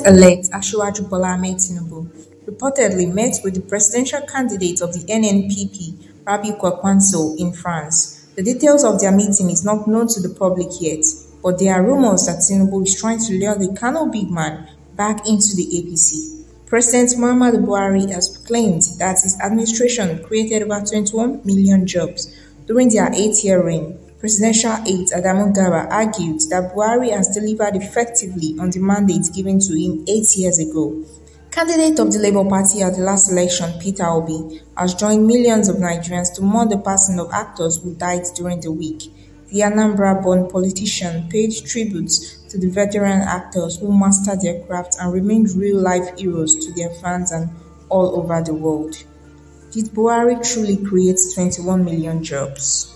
President-elect Asiwaju Bola Ahmed Tinubu reportedly met with the presidential candidate of the NNPP, Kwankwaso In France. The details of their meeting is not known to the public yet, but there are rumors that Tinubu is trying to lure the Kano big man back into the APC. President Buhari has claimed that his administration created over 21 million jobs during their 8-year reign. Presidential aide Adamu Garba argued that Buhari has delivered effectively on the mandate given to him 8 years ago. Candidate of the Labour Party at the last election, Peter Obi, has joined millions of Nigerians to mourn the passing of actors who died during the week. The Anambra-born politician paid tribute to the veteran actors who mastered their craft and remained real-life heroes to their fans and all over the world. Did Buhari truly create 21 million jobs?